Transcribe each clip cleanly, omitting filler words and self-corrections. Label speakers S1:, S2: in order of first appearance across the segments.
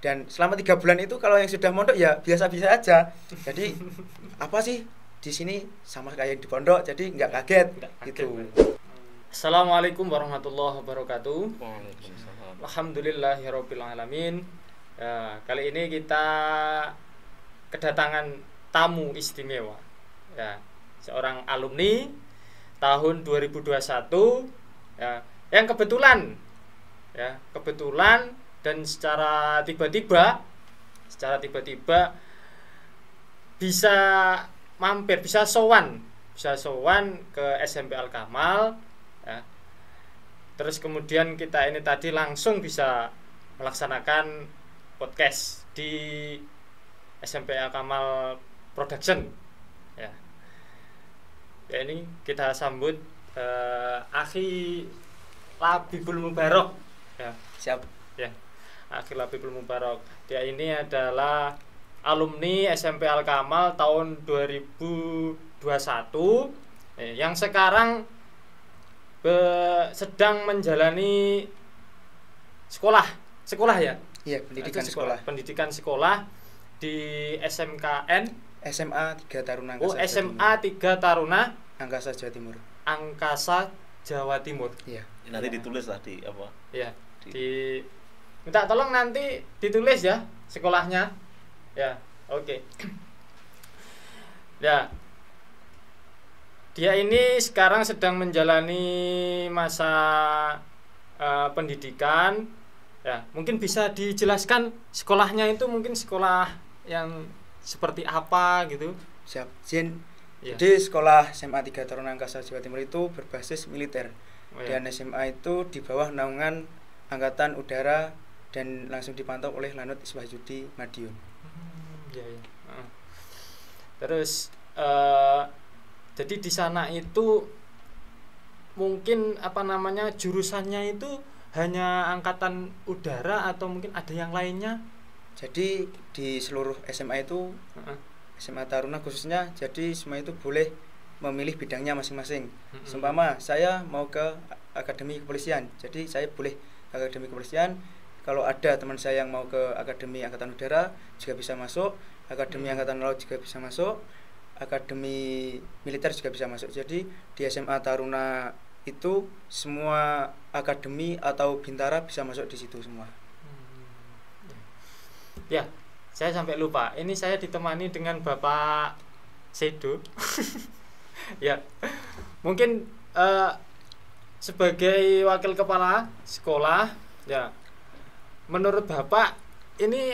S1: Dan selama 3 bulan itu kalau yang sudah mondok ya biasa-biasa aja. Jadi apa sih di sini sama kayak di pondok, jadi nggak kaget gitu.
S2: Assalamualaikum warahmatullahi wabarakatuh.
S3: Waalaikumsalam.
S2: Alhamdulillahirabbil alamin. Ya, kali ini kita kedatangan tamu istimewa. Ya, seorang alumni tahun 2021 ya, yang kebetulan dan secara tiba-tiba bisa mampir, bisa sowan ke SMP Al Kamal ya. Terus kemudian kita ini tadi langsung bisa melaksanakan podcast di SMP Al Kamal Production ya. Ya, ini kita sambut Akhi Labibul Mubarok ya.
S1: Siap
S2: ya. Akhi Labibul Mubarok, dia ini adalah alumni SMP Al Kamal tahun 2021 yang sekarang sedang menjalani sekolah ya.
S1: Iya,
S2: pendidikan sekolah di SMKN
S1: SMA 3 Taruna
S2: SMA 3 Taruna
S1: Angkasa Jawa Timur.
S2: Angkasa Jawa Timur.
S1: Iya.
S3: Nanti ditulis lah di apa?
S2: Iya. Minta tolong nanti ditulis ya sekolahnya. Ya, oke. Ya. Dia ini sekarang sedang menjalani masa pendidikan. Ya, mungkin bisa dijelaskan sekolahnya itu mungkin sekolah yang seperti apa gitu.
S1: Siap, Jin.
S2: Ya.
S1: Jadi sekolah SMA 3 Taruna Angkasa Jawa Timur itu berbasis militer.
S2: Ya.
S1: Dan SMA itu di bawah naungan Angkatan Udara dan langsung dipantau oleh Lanut Iswahyudi Madiun.
S2: Ya. Terus jadi di sana itu mungkin jurusannya itu hanya angkatan udara atau mungkin ada yang lainnya?
S1: Jadi di seluruh SMA itu SMA Taruna khususnya, jadi semua itu boleh memilih bidangnya masing-masing. Seumpama saya mau ke Akademi Kepolisian, jadi saya boleh ke Akademi Kepolisian. Kalau ada teman saya yang mau ke Akademi Angkatan Udara juga bisa masuk, Akademi Angkatan Laut juga bisa masuk, Akademi Militer juga bisa masuk. Jadi di SMA Taruna itu semua akademi atau bintara bisa masuk di situ semua.
S2: Ya, saya sampai lupa. Ini saya ditemani dengan Bapak Sedo. Ya, mungkin sebagai wakil kepala sekolah, ya. Menurut Bapak, ini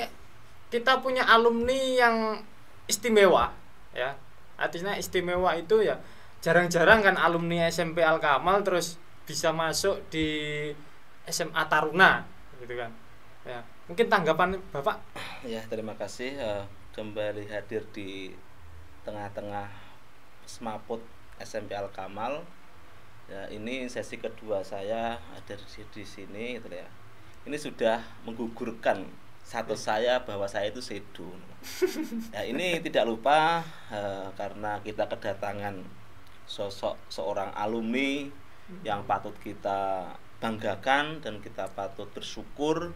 S2: kita punya alumni yang istimewa, ya. Artinya istimewa itu ya jarang-jarang kan alumni SMP Al Kamal terus bisa masuk di SMA Taruna gitu kan. Ya, mungkin tanggapan Bapak?
S3: Ya, terima kasih kembali hadir di tengah-tengah semaput SMP Al Kamal. Ya, ini sesi kedua saya ada di sini gitu ya. Ini sudah menggugurkan status saya bahwa saya itu Sedo. Ya, ini tidak lupa karena kita kedatangan sosok seorang alumni yang patut kita banggakan dan kita patut bersyukur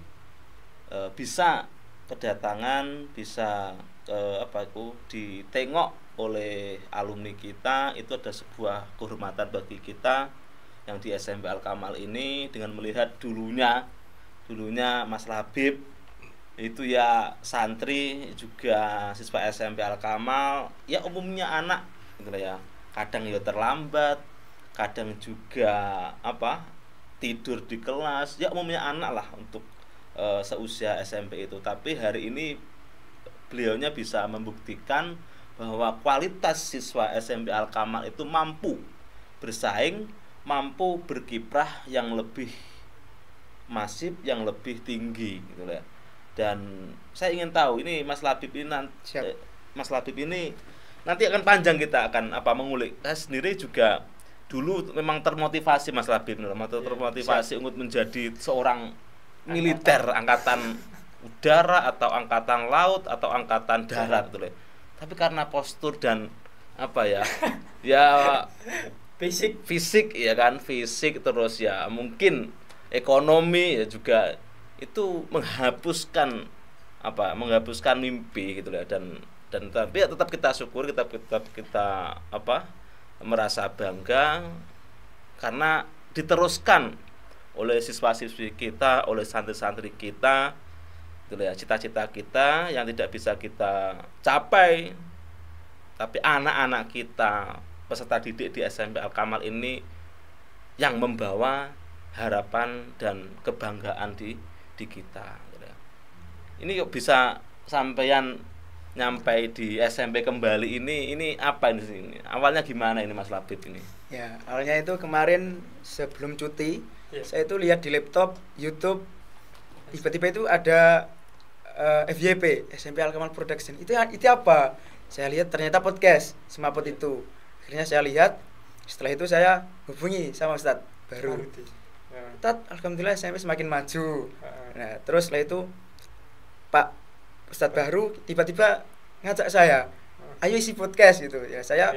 S3: bisa kedatangan, bisa ditengok oleh alumni kita. Itu ada sebuah kehormatan bagi kita yang di SMP Al Kamal ini dengan melihat dulunya Mas Labib itu ya santri juga siswa SMP Al Kamal, ya umumnya anak gitu ya. Kadang ya terlambat, kadang juga tidur di kelas, ya umumnya anak lah untuk seusia SMP itu. Tapi hari ini beliaunya bisa membuktikan bahwa kualitas siswa SMP Al Kamal itu mampu bersaing, mampu berkiprah yang lebih masif, yang lebih tinggi gitu ya. Dan saya ingin tahu ini Mas Labib ini nanti akan panjang, kita akan mengulik. Saya sendiri juga dulu memang termotivasi Mas Labib, termotivasi untuk menjadi seorang militer angkatan udara atau angkatan laut atau angkatan darat gitu. Tapi karena postur dan fisik ya kan, fisik terus ya mungkin ekonomi ya juga itu menghapuskan menghapuskan mimpi gitu ya, dan tapi ya tetap kita syukur, kita merasa bangga karena diteruskan oleh siswa-siswi kita, oleh santri-santri kita gitu ya, cita-cita kita yang tidak bisa kita capai, tapi anak-anak kita peserta didik di SMP Al-Kamal ini yang membawa harapan dan kebanggaan di kita gitu ya. Ini kok bisa sampeyan nyampai di SMP kembali ini apa ini? Awalnya gimana ini Mas Labib ini?
S1: Ya, awalnya itu kemarin sebelum cuti, saya itu lihat di laptop YouTube, tiba-tiba itu ada FYP, SMP Al-Kamal Production. Itu apa? Saya lihat ternyata podcast Semaput itu. Akhirnya saya lihat, setelah itu saya hubungi sama Ustadz baru. Ustadz, alhamdulillah SMP semakin maju. Nah, terus setelah itu Pak Ustadz baru tiba-tiba ngajak saya, ayo isi podcast gitu ya. Saya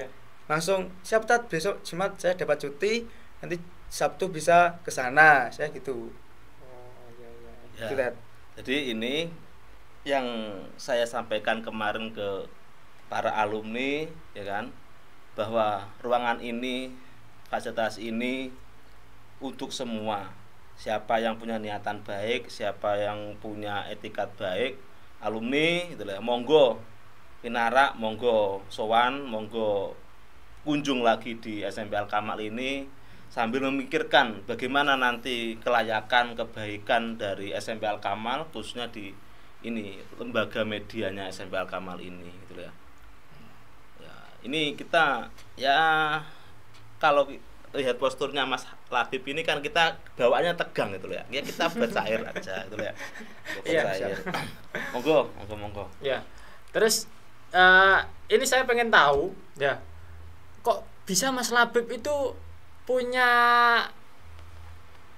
S1: langsung siap Tat, besok Jumat saya dapat cuti, nanti Sabtu bisa ke sana, saya gitu.
S3: Ya. Jadi ini yang saya sampaikan kemarin ke para alumni ya kan, bahwa ruangan ini, fasilitas ini untuk semua. Siapa yang punya niatan baik, siapa yang punya etikat baik, alumni gitu lah, monggo pinarak, monggo sowan, monggo kunjung lagi di SMP Al-Kamal ini sambil memikirkan bagaimana nanti kelayakan, kebaikan dari SMP Al-Kamal, khususnya di ini lembaga medianya SMP Al-Kamal ini gitu ya. Ya, ini kita ya kalau lihat posturnya Mas Labib ini kan kita bawaannya tegang gitu ya. Ya kita bercair aja gitu ya. Iya. Monggo.
S2: Ya. Terus ini saya pengen tahu ya. Kok bisa Mas Labib itu punya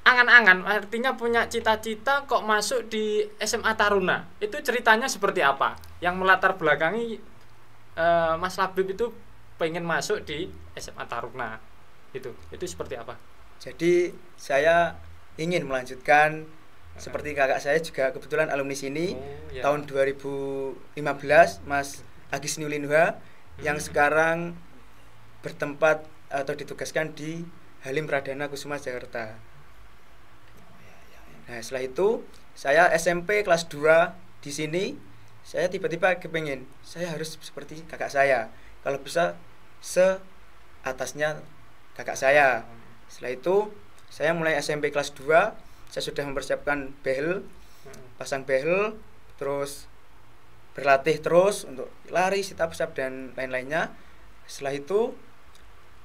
S2: angan-angan, artinya punya cita-cita kok masuk di SMA Taruna? Itu ceritanya seperti apa? Yang melatar belakangi Mas Labib itu pengen masuk di SMA Taruna. Itu seperti apa?
S1: Jadi saya ingin melanjutkan seperti kakak saya juga kebetulan alumni sini tahun 2015, Mas Agis Nulinha yang sekarang bertempat atau ditugaskan di Halim Pradana Kusuma Jakarta. Nah, setelah itu saya SMP kelas 2 di sini, saya tiba-tiba kepengen saya harus seperti kakak saya, kalau bisa seatasnya kakak saya. Setelah itu saya mulai SMP kelas 2, saya sudah mempersiapkan behel, pasang behel, terus berlatih terus untuk lari, sit up, dan lain-lainnya. Setelah itu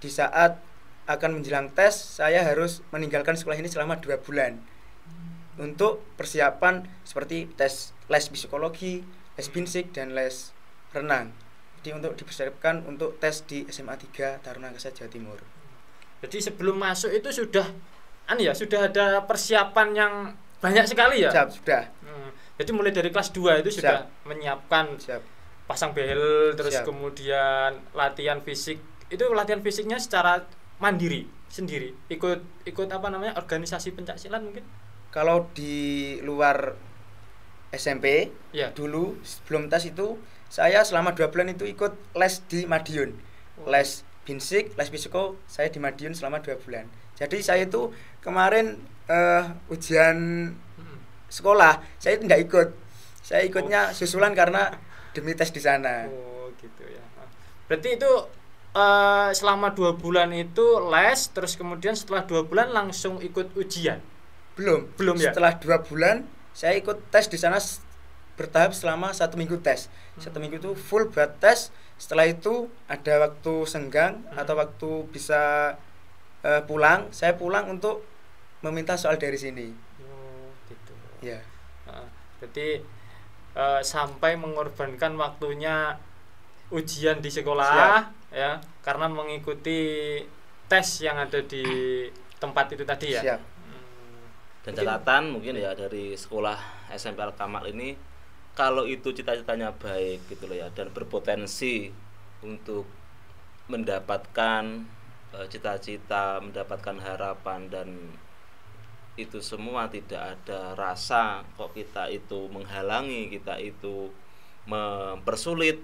S1: di saat akan menjelang tes, saya harus meninggalkan sekolah ini selama 2 bulan untuk persiapan seperti tes les psikologi, les binsik, dan les renang. Jadi untuk dipersiapkan untuk tes di SMA 3 Taruna Angkasa Jawa Timur.
S2: Jadi sebelum masuk itu sudah ada persiapan yang banyak sekali ya?
S1: Sudah.
S2: Jadi mulai dari kelas 2 itu sudah menyiapkan pasang behel, terus kemudian latihan fisik. Itu latihan fisiknya secara mandiri sendiri. Ikut apa namanya? Organisasi pencaksilat mungkin?
S1: Kalau di luar SMP dulu sebelum tes itu saya selama 2 bulan itu ikut les di Madiun. Les binsik, les fisiko saya di Madiun selama 2 bulan. Jadi saya itu kemarin ujian sekolah saya itu nggak ikut. Saya ikutnya susulan karena demi tes di sana.
S2: Oh gitu ya. Berarti itu selama 2 bulan itu les, terus kemudian setelah 2 bulan langsung ikut ujian?
S1: Belum ya. Setelah 2 bulan saya ikut tes di sana bertahap selama 1 minggu tes. 1 minggu itu full buat tes. Setelah itu ada waktu senggang atau waktu bisa pulang, saya pulang untuk meminta soal dari sini.
S2: Oh gitu.
S1: Ya.
S2: Jadi sampai mengorbankan waktunya ujian di sekolah. Siap. Ya, karena mengikuti tes yang ada di tempat itu tadi ya.
S1: Siap.
S3: Dan catatan mungkin ya dari sekolah SMP Al-Kamal ini, kalau itu cita-citanya baik gitu loh ya, dan berpotensi untuk mendapatkan cita-cita, mendapatkan harapan dan itu semua tidak ada rasa kok kita itu menghalangi, kita itu mempersulit,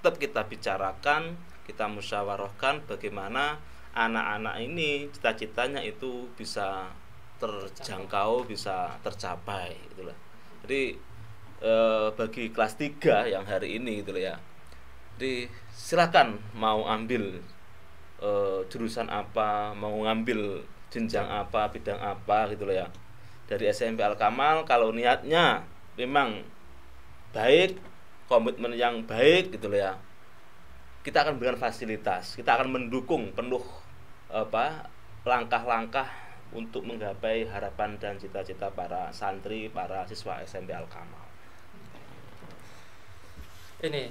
S3: tetap kita bicarakan, kita musyawarahkan bagaimana anak-anak ini cita-citanya itu bisa terjangkau, bisa tercapai itulah. Jadi bagi kelas 3 yang hari ini gitu ya. Jadi silakan mau ambil jurusan apa, mau ngambil jenjang apa, bidang apa gitu loh ya. Dari SMP Al-Kamal kalau niatnya memang baik, komitmen yang baik gitu loh ya. Kita akan berikan fasilitas, kita akan mendukung penuh langkah-langkah untuk menggapai harapan dan cita-cita para santri, para siswa SMP Al-Kamal.
S2: Ini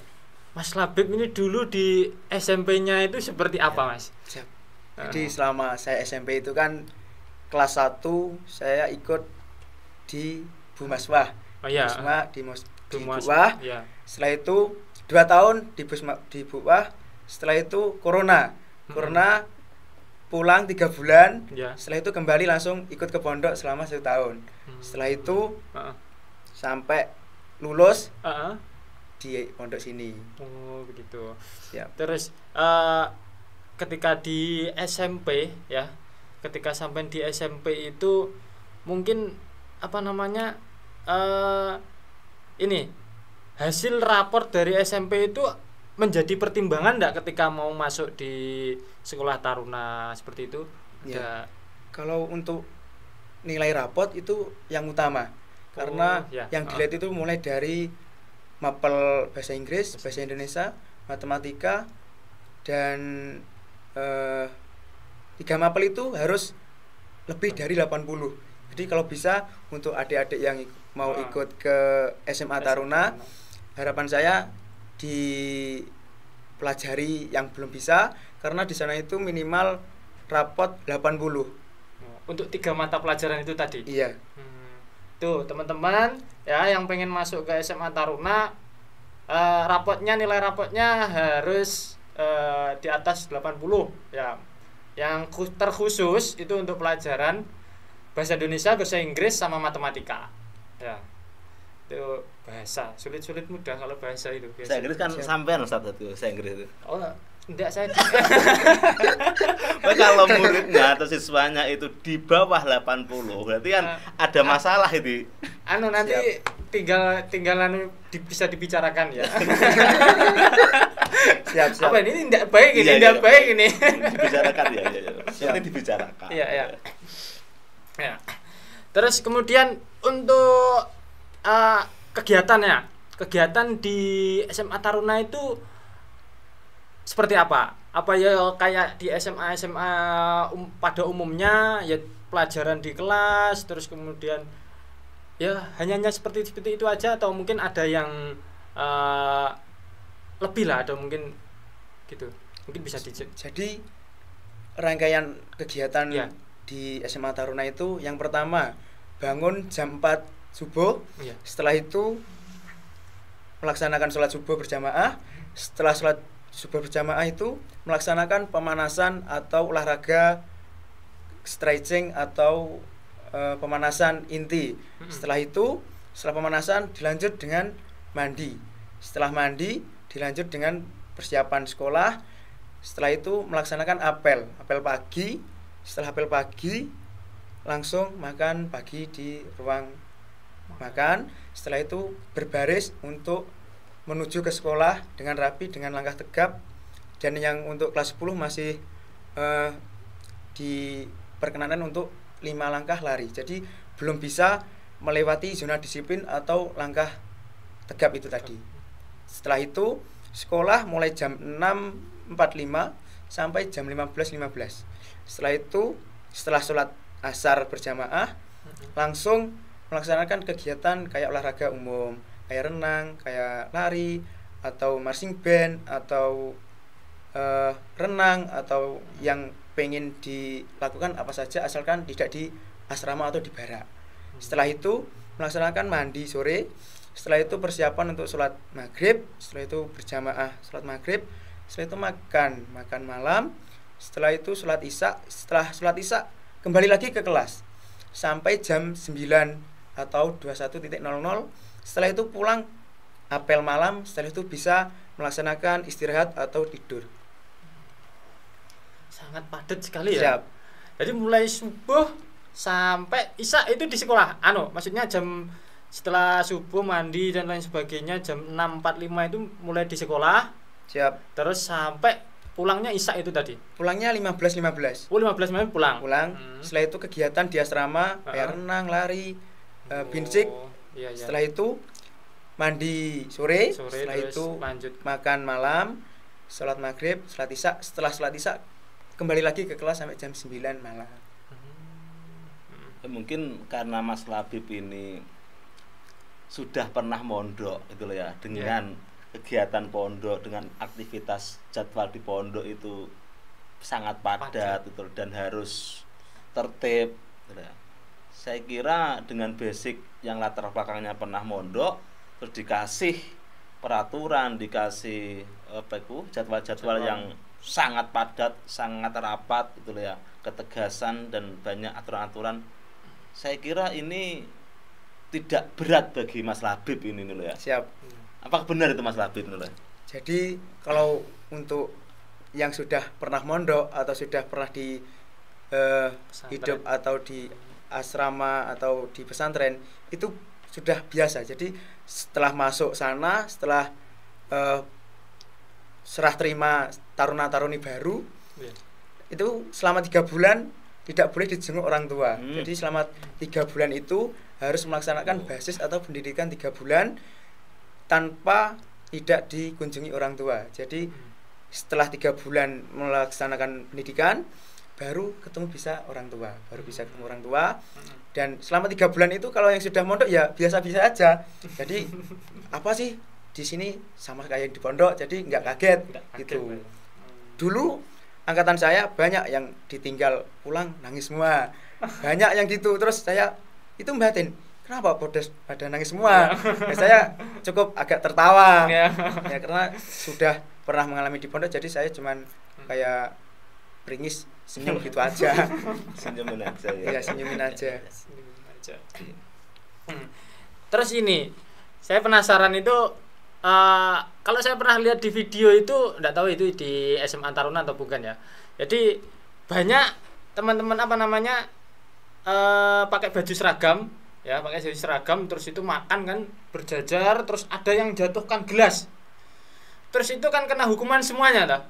S2: Mas Labib ini dulu di SMP-nya itu seperti apa, Mas?
S1: Siap. Jadi selama saya SMP itu kan kelas 1 saya ikut di Bumaswah.
S2: Oh iya.
S1: di Buwah.
S2: Iya.
S1: Setelah itu 2 tahun di Buwah. Setelah itu Corona pulang 3 bulan.
S2: Ya.
S1: Setelah itu kembali langsung ikut ke pondok selama 1 tahun. Setelah itu sampai lulus di pondok sini.
S2: Oh begitu.
S1: Siap.
S2: Terus ketika di SMP ya, ketika sampai di SMP itu mungkin ini hasil raport dari SMP itu menjadi pertimbangan enggak ketika mau masuk di sekolah taruna seperti itu?
S1: Ya. Kalau untuk nilai raport itu yang utama, karena yang dilihat itu mulai dari mapel bahasa Inggris, bahasa Indonesia, matematika, dan 3 mapel itu harus lebih dari 80. Jadi kalau bisa untuk adik-adik yang mau ikut ke SMA Taruna, harapan saya dipelajari yang belum bisa, karena di sana itu minimal rapot 80.
S2: Untuk 3 mata pelajaran itu tadi?
S1: Iya.
S2: Tuh teman-teman ya yang pengen masuk ke SMA Taruna, nilai rapotnya harus di atas 80 ya. Yang terkhusus itu untuk pelajaran bahasa Indonesia, bahasa Inggris, sama matematika ya. Itu bahasa sulit-sulit mudah kalau bahasa itu biasa.
S3: Bahasa Inggris kan sampean Ustaz itu, bahasa Inggris itu.
S2: Oh, enggak saya.
S3: Kalau muridnya atau siswanya itu di bawah 80, berarti kan ada masalah itu.
S2: Nanti tinggal bisa dibicarakan ya.
S1: Siap.
S2: Apa ini tidak baik ini, tidak baik ini.
S3: Dibicarakan ya. Nanti dibicarakan.
S2: Iya. Ya. Terus kemudian untuk kegiatan di SMA Taruna itu seperti apa? Apa ya kayak di SMA pada umumnya ya, pelajaran di kelas, terus kemudian ya hanya seperti itu aja, atau mungkin ada yang lebih lah, atau mungkin gitu. Mungkin bisa
S1: Jadi rangkaian kegiatan di SMA Taruna itu yang pertama bangun jam 4 subuh. Setelah itu melaksanakan sholat subuh berjamaah. Setelah sholat subuh berjamaah itu melaksanakan pemanasan atau olahraga stretching atau pemanasan inti. Setelah pemanasan dilanjut dengan mandi. Setelah mandi dilanjut dengan persiapan sekolah. Setelah itu melaksanakan apel pagi. Setelah apel pagi langsung makan pagi di ruang makan. Setelah itu berbaris untuk menuju ke sekolah dengan rapi, dengan langkah tegap. Dan yang untuk kelas 10 masih diperkenankan untuk 5 langkah lari. Jadi belum bisa melewati zona disiplin atau langkah tegap itu tadi. Setelah itu sekolah mulai jam 6.45 sampai jam 15.15. Setelah itu setelah sholat asar berjamaah langsung melaksanakan kegiatan kayak olahraga umum, kayak renang, kayak lari, atau marching band, atau renang, atau yang pengen dilakukan apa saja asalkan tidak di asrama atau di barak. Setelah itu melaksanakan mandi sore. Setelah itu persiapan untuk sholat maghrib. Setelah itu berjamaah sholat maghrib. Setelah itu makan malam. Setelah itu sholat isya. Setelah sholat isya kembali lagi ke kelas. sampai jam 9 atau 21.00. Setelah itu pulang apel malam, setelah itu bisa melaksanakan istirahat atau tidur.
S2: Sangat padat sekali ya.
S1: Siap.
S2: Jadi mulai subuh sampai isya itu di sekolah. Maksudnya jam setelah subuh mandi dan lain sebagainya jam 6.45 itu mulai di sekolah.
S1: Siap.
S2: Terus sampai pulangnya isya itu tadi.
S1: Pulangnya 15.15.
S2: Oh, 15 menit pulang.
S1: Setelah itu kegiatan di asrama, kayak renang, lari, binsik.
S2: Iya.
S1: Setelah itu mandi sore, setelah itu
S2: lanjut
S1: makan malam, sholat maghrib, sholat isya. Setelah sholat isya kembali lagi ke kelas sampai jam 9 malam.
S3: Mungkin karena Mas Labib ini sudah pernah mondok gitu loh ya, dengan kegiatan pondok, dengan aktivitas jadwal di pondok itu sangat padat gitu, dan harus tertib gitu ya. Saya kira dengan basic yang latar belakangnya pernah mondok, terus dikasih peraturan, dikasih jadwal-jadwal yang sangat padat, sangat rapat gitu loh ya, ketegasan dan banyak aturan-aturan. Saya kira ini tidak berat bagi Mas Labib ini loh ya.
S1: Siap.
S3: Apakah benar itu Mas Labib loh?
S1: Jadi kalau untuk yang sudah pernah mondok atau sudah pernah di hidup atau di asrama atau di pesantren, itu sudah biasa. Jadi setelah masuk sana, setelah serah terima taruna-taruni baru, itu selama 3 bulan tidak boleh dijenguk orang tua. Jadi selama 3 bulan itu harus melaksanakan basis atau pendidikan 3 bulan tanpa tidak dikunjungi orang tua. Jadi setelah 3 bulan melaksanakan pendidikan, baru bisa ketemu orang tua. Dan selama 3 bulan itu kalau yang sudah mondok ya biasa-biasa aja. Jadi apa sih di sini sama kayak di pondok, jadi nggak kaget gitu. Dulu angkatan saya banyak yang ditinggal pulang nangis semua, banyak yang gitu. Terus saya itu batin, kenapa pada nangis semua? Ya, saya cukup agak tertawa ya, karena sudah pernah mengalami di pondok, jadi saya cuman kayak beringis, senyum gitu aja.
S3: Senyumin aja ya.
S1: Ya, senyumin aja.
S2: Terus ini saya penasaran itu, kalau saya pernah lihat di video itu, enggak tahu itu di SMA Taruna atau bukan ya. Jadi banyak teman-teman pakai baju seragam ya, terus itu makan kan berjajar, terus ada yang jatuhkan gelas. Terus itu kan kena hukuman semuanya toh.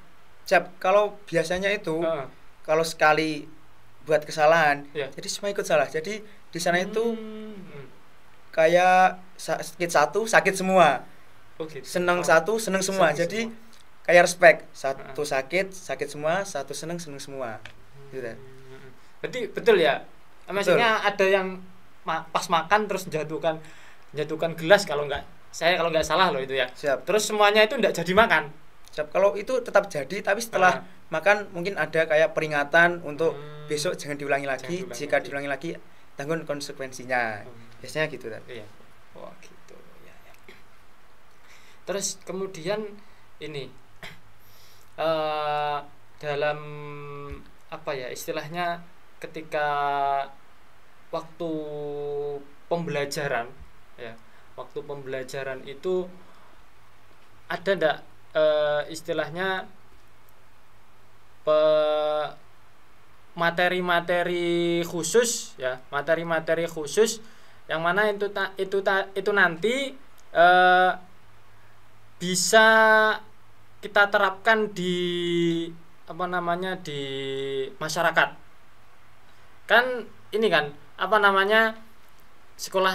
S1: Siap, kalau biasanya itu kalau sekali buat kesalahan, jadi semua ikut salah. Jadi di sana itu kayak sakit satu, sakit semua. Senang satu, senang semua. Jadi kayak respect, satu sakit semua, satu senang semua. Gitu.
S2: Berarti betul ya. Maksudnya betul. Ada yang pas makan terus jatuhkan gelas, kalau nggak salah loh itu ya.
S1: Siap.
S2: Terus semuanya itu enggak jadi makan.
S1: Siap. Kalau itu tetap jadi, tapi setelah makan mungkin ada kayak peringatan untuk besok jangan diulangi lagi. Jika diulangi lagi tanggung konsekuensinya. Biasanya gitu kan.
S2: Iya. Wah, gitu. Ya. Terus kemudian ini dalam apa ya istilahnya, ketika waktu pembelajaran itu ada ndak istilahnya materi-materi khusus ya, materi-materi khusus yang mana itu nanti bisa kita terapkan di di masyarakat. Kan ini kan sekolah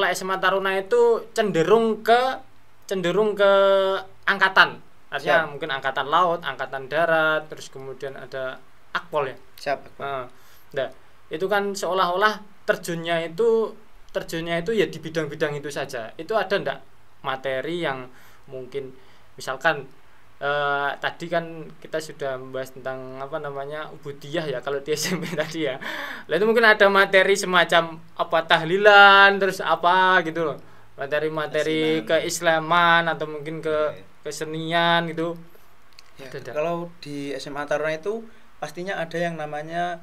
S2: SMA Taruna itu cenderung ke angkatan. Artinya mungkin angkatan laut, angkatan darat, terus kemudian ada akpol ya.
S1: Siap.
S2: Nah, itu kan seolah-olah terjunnya itu ya di bidang-bidang itu saja. Itu ada ndak materi yang mungkin misalkan tadi kan kita sudah membahas tentang ubudiyah ya kalau di SMP tadi ya. Lalu itu mungkin ada materi semacam tahlilan, terus gitu loh. Materi-materi keislaman atau mungkin kesenian gitu.
S1: Ya, kalau di SMA Taruna itu pastinya ada yang namanya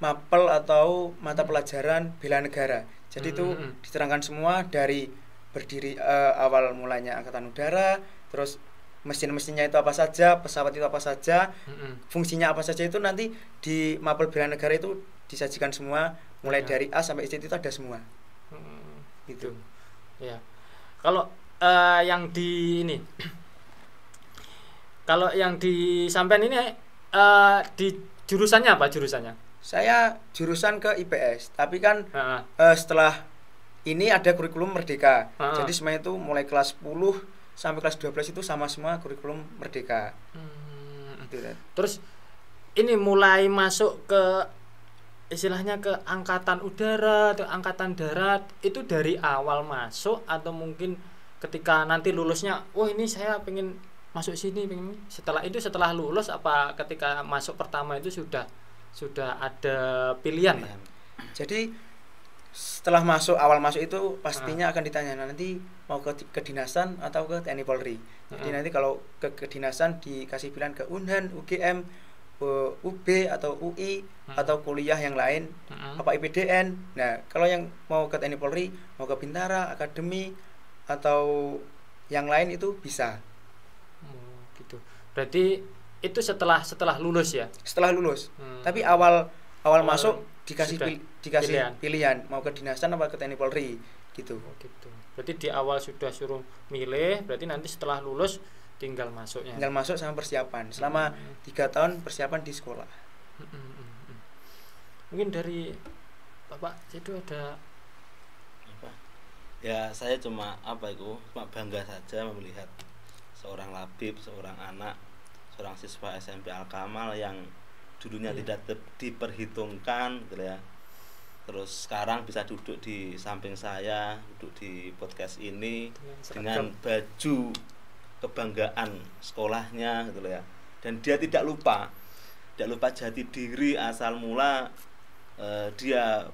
S1: mapel atau mata pelajaran bela negara. Jadi itu diterangkan semua dari berdiri awal mulanya angkatan udara, terus mesin-mesinnya itu apa saja, pesawat itu apa saja, fungsinya apa saja, itu nanti di mapel bela negara itu disajikan semua, mulai dari A sampai Z itu ada semua. Gitu.
S2: Ya. Kalau yang di ini kalau yang di sampean ini di jurusannya apa jurusannya?
S1: Saya jurusan ke IPS, tapi kan setelah ini ada kurikulum merdeka. Jadi semuanya itu mulai kelas 10 sampai kelas 12 itu sama semua kurikulum merdeka. Gitu, kan.
S2: Terus ini mulai masuk ke istilahnya ke angkatan udara atau angkatan darat itu dari awal masuk atau mungkin ketika nanti lulusnya, wah ini saya pengen masuk sini, pengen setelah lulus, apa ketika masuk pertama itu sudah ada pilihan?
S1: Jadi setelah awal masuk itu pastinya akan ditanya nanti mau ke kedinasan atau ke TNI Polri. Jadi nanti kalau ke kedinasan dikasih pilihan ke Unhan, UGM, UB atau UI atau kuliah yang lain, apa IPDN. Nah, kalau yang mau ke TNI Polri, mau ke Bintara, Akademi atau yang lain itu bisa.
S2: Gitu. Berarti itu setelah lulus ya?
S1: Setelah lulus. Tapi awal masuk dikasih pilihan mau ke dinasan apa ke TNI Polri gitu.
S2: Gitu. Berarti di awal sudah suruh milih, berarti nanti setelah lulus tinggal masuknya.
S1: Tinggal masuk sama persiapan. Selama 3 tahun persiapan di sekolah.
S2: Mungkin dari Bapak itu ada
S3: apa? Ya saya cuma bangga saja melihat seorang labib, seorang anak, seorang siswa SMP Al-Kamal yang dulunya tidak diperhitungkan gitu ya. Terus sekarang bisa duduk di samping saya, duduk di podcast ini dengan baju kebanggaan sekolahnya gitu ya. Dan dia tidak lupa jati diri asal mula dia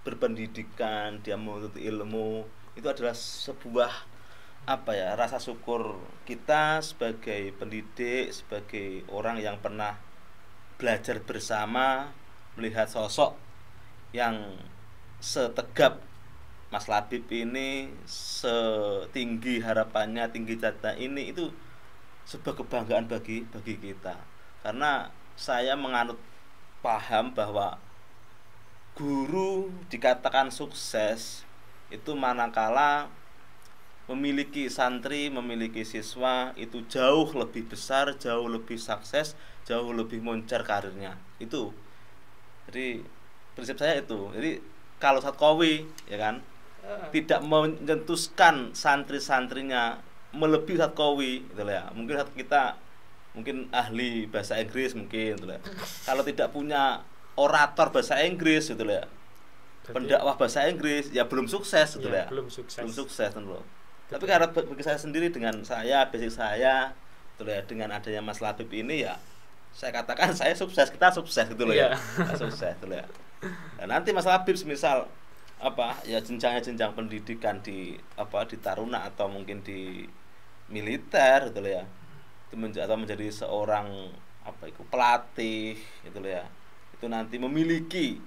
S3: berpendidikan, dia menuntut ilmu. Itu adalah sebuah rasa syukur kita sebagai pendidik, sebagai orang yang pernah belajar bersama, melihat sosok yang setegap Mas Labib ini, setinggi harapannya, tinggi cita ini, itu sebuah kebanggaan bagi kita. Karena saya menganut paham bahwa guru dikatakan sukses itu manakala memiliki santri, memiliki siswa itu jauh lebih besar, jauh lebih sukses, jauh lebih moncer karirnya. Itu. Jadi prinsip saya itu. Jadi kalau Satkowi ya kan tidak menyentuhkan santri-santrinya melebihi Satkowi gitu ya. Mungkin kita ahli bahasa Inggris mungkin gitu ya. Kalau tidak punya orator bahasa Inggris gitu ya. Pendakwah bahasa Inggris ya belum sukses gitu ya.
S2: Belum sukses
S3: tentu. Tapi karena bagi saya sendiri dengan basic saya gitu ya, dengan adanya Mas Labib ini ya saya katakan saya sukses, kita sukses gitu loh ya. Sukses gitu ya. Nah, nanti Mas Labib misal jenjang pendidikan di Taruna atau mungkin di militer gitu loh ya. Atau menjadi seorang pelatih gitu loh ya. Itu nanti memiliki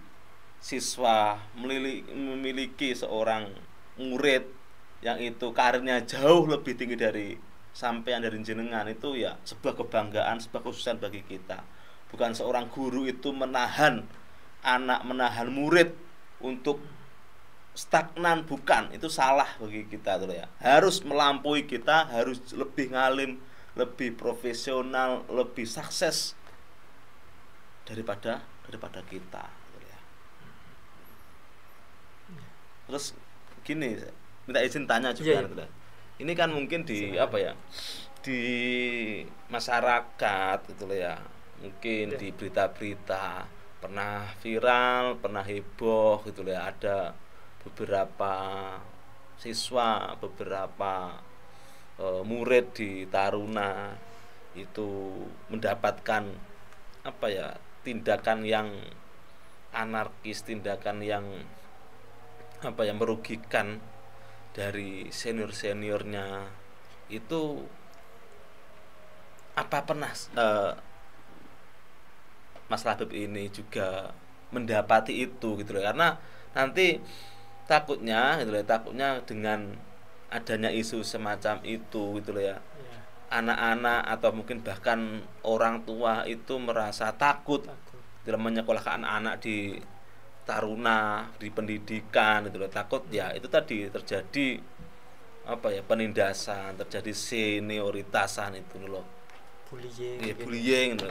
S3: siswa, memiliki seorang murid yang itu karirnya jauh lebih tinggi dari sampean dari jenengan, itu ya sebuah kebanggaan, sebuah kesusahan bagi kita. Bukan seorang guru itu menahan murid untuk stagnan, bukan, itu salah bagi kita tuh ya. Harus melampaui kita, harus lebih ngalim, lebih profesional, lebih sukses daripada kita tuh ya. Terus gini, minta izin tanya juga gitu. Ini kan mungkin di di masyarakat gitu loh ya, mungkin di berita-berita pernah viral, pernah heboh gitu loh ya, ada beberapa siswa, beberapa murid di Taruna itu mendapatkan tindakan yang anarkis, tindakan yang merugikan dari senior-seniornya. Itu apa pernah Mas Labib ini juga mendapati itu gitu loh. Karena nanti takutnya gitu loh, takutnya dengan adanya isu semacam itu gitu loh ya. Anak-anak atau mungkin bahkan orang tua itu merasa takut dalam menyekolahkan anak-anak di taruna, di pendidikan gitu loh. Takut ya itu tadi terjadi penindasan, terjadi senioritasan itu loh. Bullying gitu.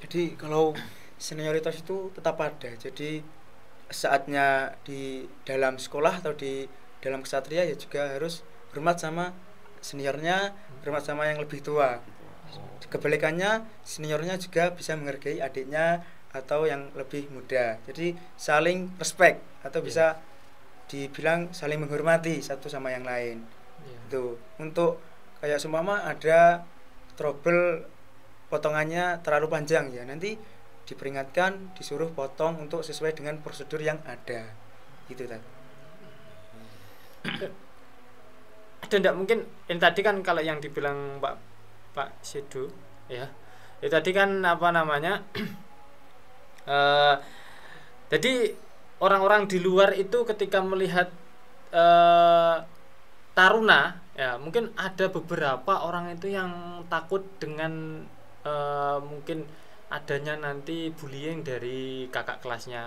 S1: Jadi kalau senioritas itu tetap ada. Jadi saatnya di dalam sekolah atau di dalam kesatria ya juga harus hormat sama seniornya, hormat sama yang lebih tua. Kebalikannya seniornya juga bisa menghargai adiknya atau yang lebih muda. Jadi saling respect atau bisa dibilang saling menghormati satu sama yang lain. Itu untuk kayak seumpama ada trouble potongannya terlalu panjang ya, nanti diperingatkan, disuruh potong untuk sesuai dengan prosedur yang ada. Gitu kan.
S2: Ada enggak mungkin ini tadi kan kalau yang dibilang Pak Sidu ya. Itu tadi kan jadi orang-orang di luar itu ketika melihat taruna ya, mungkin ada beberapa orang itu yang takut dengan mungkin adanya nanti bullying dari kakak kelasnya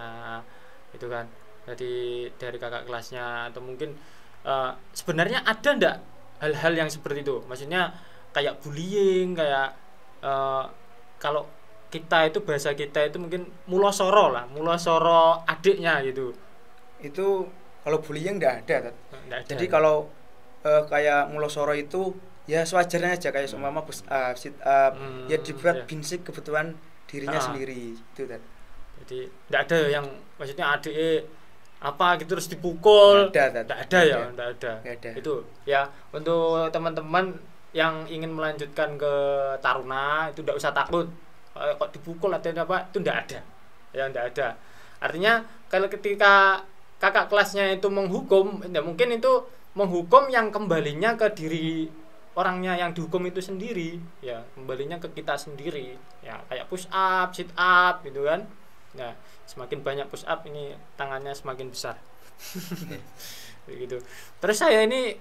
S2: itu kan, dari kakak kelasnya, atau mungkin sebenarnya ada ndak hal-hal yang seperti itu, maksudnya kayak bullying, kayak kalau kita itu bahasa kita itu mungkin mulosoro adiknya gitu.
S1: Itu kalau bullying ndak ada. Jadi
S2: Ya.
S1: kalau kayak mulosoro itu ya sewajarnya aja, kayak seumpama push up, sit up, ya dibuat basic kebutuhan dirinya sendiri itu kan.
S2: Jadi enggak ada yang maksudnya adik apa gitu terus dipukul. Enggak ada. Itu ya untuk teman-teman yang ingin melanjutkan ke taruna itu enggak usah takut. Kok dipukul atau apa itu enggak ada. Ya enggak ada. Artinya kalau ketika kakak kelasnya itu menghukum, ya mungkin itu menghukum yang kembalinya ke diri orangnya yang dihukum itu sendiri, ya kembalinya ke kita sendiri, ya kayak push up, sit up gitu kan. Nah semakin banyak push up ini tangannya semakin besar. Gitu. Terus saya ini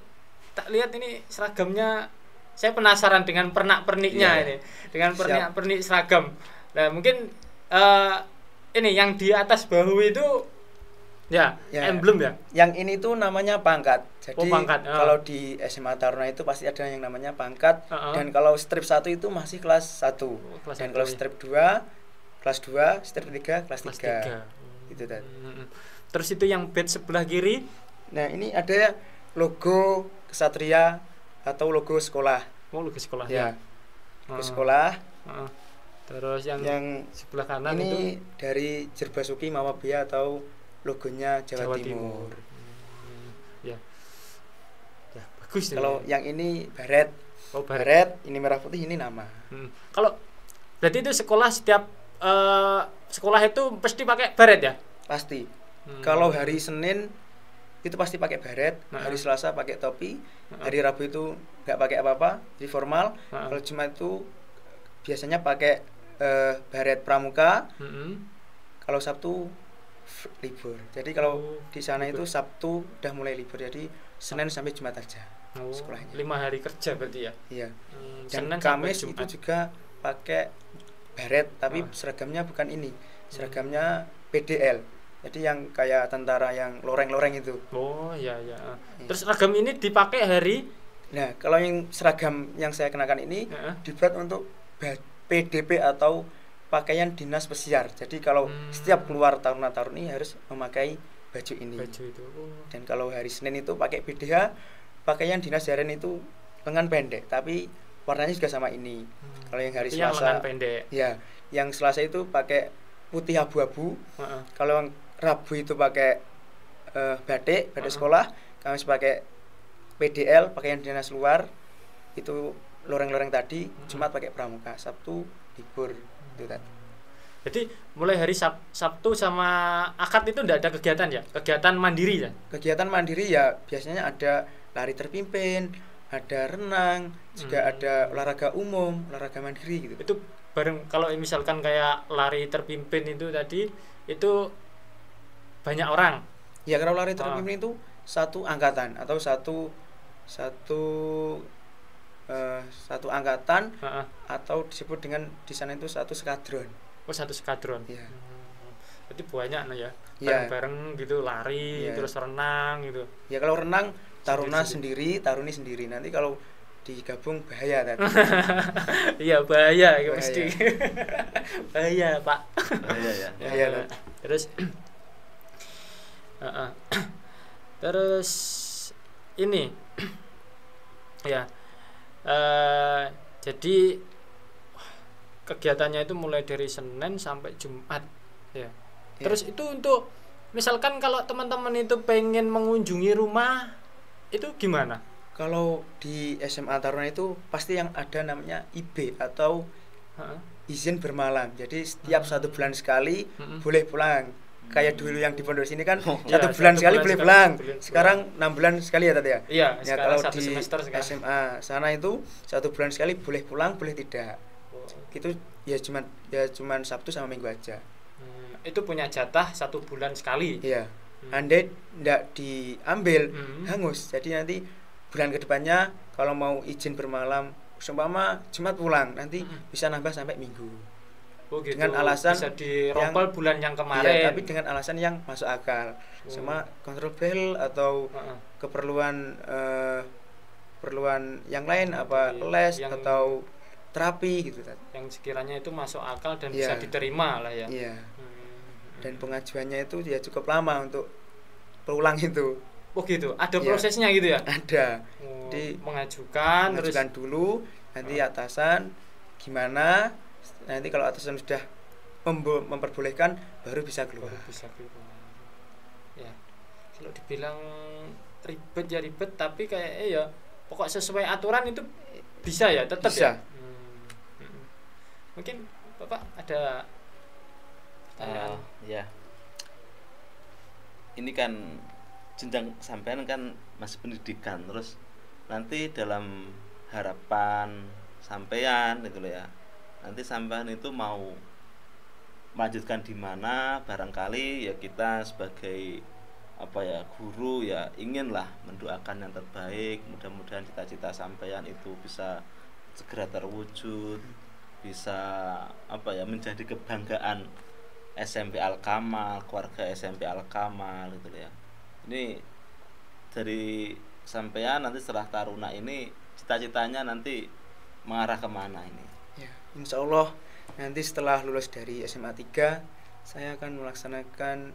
S2: tak lihat ini seragamnya, saya penasaran dengan pernak-perniknya ini, dengan pernik-pernik seragam. Nah mungkin ini yang di atas bahu itu ya emblem ya.
S1: Yang ini tuh namanya pangkat. Jadi
S2: pangkat.
S1: Kalau di SMA Taruna itu pasti ada yang namanya pangkat. Dan kalau strip 1 itu masih kelas 1. Dan kalau strip 2 kelas 2, strip 3 kelas 3. Gitu kan.
S2: Terus itu yang badge sebelah kiri.
S1: Nah, ini ada logo kesatria atau logo sekolah.
S2: Oh, logo sekolah
S1: ya. Logo sekolah.
S2: Terus yang sebelah kanan
S1: ini itu dari Jerbasuki Mawabaya atau logonya Jawa Timur.
S2: Ya, bagus.
S1: Kalau yang ini baret.
S2: Oh,
S1: baret, ini merah putih, ini nama.
S2: Kalau berarti itu sekolah setiap sekolah itu pasti pakai baret ya?
S1: Pasti. Kalau hari Senin itu pasti pakai baret, hari Selasa pakai topi, hari Rabu itu nggak pakai apa-apa, jadi formal. Kalau Jumat itu biasanya pakai baret pramuka. Kalau Sabtu libur. Jadi kalau di sana libur. Itu Sabtu udah mulai libur. Jadi Senin sampai Jumat aja sekolahnya. 5
S2: hari kerja berarti ya?
S1: Iya. Dan Kamis itu juga pakai baret, tapi seragamnya bukan ini. Seragamnya PDL. Jadi yang kayak tentara yang loreng-loreng itu.
S2: Oh iya. Terus seragam ini dipakai hari?
S1: Nah, kalau yang seragam yang saya kenakan ini dibuat untuk PDP atau pakaian dinas pesiar. Jadi kalau setiap keluar taruna-taruni harus memakai baju ini.
S2: Baju itu.
S1: Dan kalau hari Senin itu pakai BDH, pakaian dinas harian itu lengan pendek, tapi warnanya juga sama ini. Kalau yang hari Selasa,
S2: lengan pendek.
S1: Ya, yang Selasa itu pakai putih abu-abu. Kalau yang Rabu itu pakai batik sekolah. Kamis pakai PDL, pakaian dinas luar. Itu loreng-loreng tadi. Jumat pakai pramuka, Sabtu libur.
S2: Jadi mulai hari Sabtu sama Akad itu enggak ada kegiatan ya? Kegiatan mandiri ya?
S1: Kegiatan mandiri ya biasanya ada lari terpimpin, ada renang, juga ada olahraga umum, olahraga mandiri gitu.
S2: Itu bareng kalau misalkan kayak lari terpimpin itu tadi, itu banyak orang.
S1: Ya kalau lari terpimpin itu satu angkatan atau satu angkatan atau disebut dengan di sana itu satu skadron.
S2: Oh, satu skadron.
S1: Ya.
S2: Berarti banyak ya.
S1: Ya.
S2: Bareng-bareng gitu lari,
S1: Ya.
S2: terus renang gitu.
S1: Ya kalau renang taruna sendiri, taruni sendiri. Nanti kalau digabung bahaya tadi.
S2: Iya, bahaya
S1: Bahaya.
S2: mesti. Bahaya, Pak.
S3: Bahaya ya.
S1: Bahaya, Pak.
S2: Terus terus ini ya jadi kegiatannya itu mulai dari Senin sampai Jumat ya. Terus itu untuk misalkan kalau teman-teman itu pengen mengunjungi rumah itu gimana?
S1: Kalau di SMA Taruna itu pasti yang ada namanya IB atau izin bermalam. Jadi setiap 1 bulan sekali boleh pulang. Kayak dulu yang di pondok sini kan 1 bulan sekali boleh pulang. Sekarang 6 bulan sekali ya tadi ya.
S2: Iya,
S1: Ya
S2: sekarang
S1: kalau
S2: 1
S1: di
S2: semester sekarang.
S1: SMA sana itu 1 bulan sekali boleh pulang, boleh tidak. Itu ya cuman Sabtu sama Minggu aja.
S2: Itu punya jatah 1 bulan sekali.
S1: Iya. Andai tidak diambil hangus. Jadi nanti bulan kedepannya kalau mau izin bermalam seumpama Jumat pulang, nanti bisa nambah sampai Minggu.
S2: Oh gitu.
S1: Dengan alasan
S2: bisa dirompel bulan yang kemarin.
S1: Iya, tapi dengan alasan yang masuk akal. Sama kontrol bel atau keperluan keperluan yang lain apa les atau terapi gitu kan.
S2: Yang sekiranya itu masuk akal dan
S1: Iya.
S2: bisa diterima lah ya.
S1: Iya. Dan pengajuannya itu ya cukup lama untuk pulang itu.
S2: Oh gitu. Ada
S1: Iya.
S2: prosesnya gitu ya?
S1: Ada.
S2: Jadi mengajukan terus
S1: dulu, nanti atasan gimana, nanti kalau atasan sudah memperbolehkan baru bisa keluar.
S2: Ya. Kalau dibilang ribet ya ribet, tapi kayak ya pokok sesuai aturan itu bisa ya, tetap
S1: Bisa.
S2: ya. Mungkin Bapak ada pertanyaan?
S3: Ya. Ini kan jenjang sampean kan masih pendidikan, terus nanti dalam harapan sampean gitu loh ya. Nanti sampean itu mau melanjutkan di mana, barangkali ya kita sebagai apa ya guru ya inginlah mendoakan yang terbaik, mudah-mudahan cita-cita sampean itu bisa segera terwujud, bisa apa ya menjadi kebanggaan SMP Al-Kamal, keluarga SMP Al-Kamal gitu ya. Ini dari sampean nanti setelah Taruna ini cita-citanya nanti mengarah kemana ini?
S1: Ya, insya Allah nanti setelah lulus dari SMA 3 saya akan melaksanakan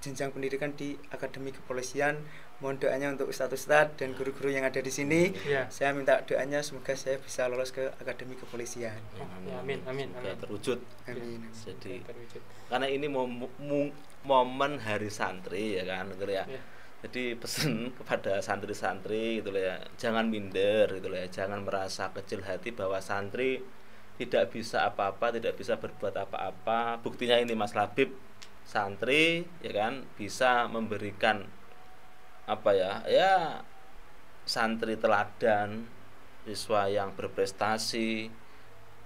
S1: jenjang pendidikan di Akademi Kepolisian. Mohon doanya untuk ustadz-ustadz dan guru-guru yang ada di sini.
S2: Ya.
S1: Saya minta doanya semoga saya bisa lolos ke Akademi Kepolisian.
S2: Ya, amin.
S3: Semoga terwujud.
S1: Amin.
S3: Jadi
S2: Terwujud.
S3: karena ini momen hari santri ya kan gitu ya.
S2: Ya.
S3: Jadi pesan kepada santri-santri gitu ya, jangan minder gitu ya, jangan merasa kecil hati bahwa santri tidak bisa apa-apa, tidak bisa berbuat apa-apa. Buktinya ini Mas Labib, santri ya kan bisa memberikan apa ya santri teladan, siswa yang berprestasi,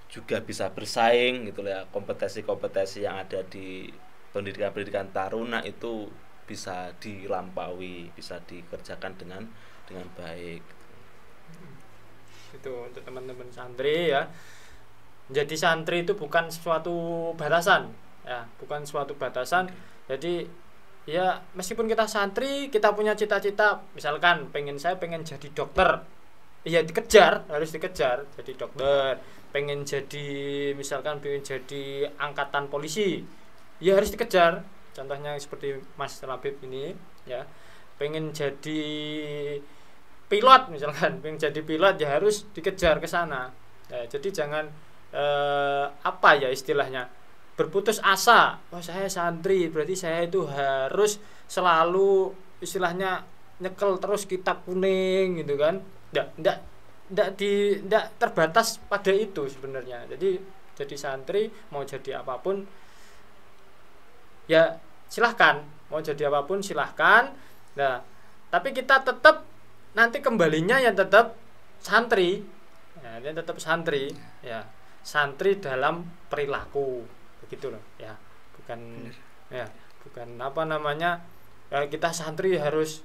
S3: juga bisa bersaing gitu ya. Kompetisi-kompetisi yang ada di pendidikan Taruna itu bisa dilampaui, bisa dikerjakan dengan baik.
S2: Itu untuk teman-teman santri ya. Jadi santri itu bukan suatu batasan ya, bukan suatu batasan. Jadi ya meskipun kita santri, kita punya cita-cita, misalkan saya pengen jadi dokter. Ya dikejar, harus dikejar jadi dokter. Pengen jadi angkatan polisi. Ya harus dikejar. Contohnya seperti Mas Labib ini ya. Pengen jadi pilot misalkan, pengen jadi pilot ya harus dikejar ke sana. Ya, jadi jangan apa ya istilahnya berputus asa. Oh saya santri berarti saya itu harus selalu istilahnya nyekel terus kitab kuning gitu kan. Nggak terbatas pada itu sebenarnya. Jadi santri mau jadi apapun ya silahkan, mau jadi apapun silahkan. Nah tapi kita tetap nanti kembalinya ya tetap santri ya, dia tetap santri ya, santri dalam perilaku begitu loh ya, bukan Ya, bukan apa namanya kita santri harus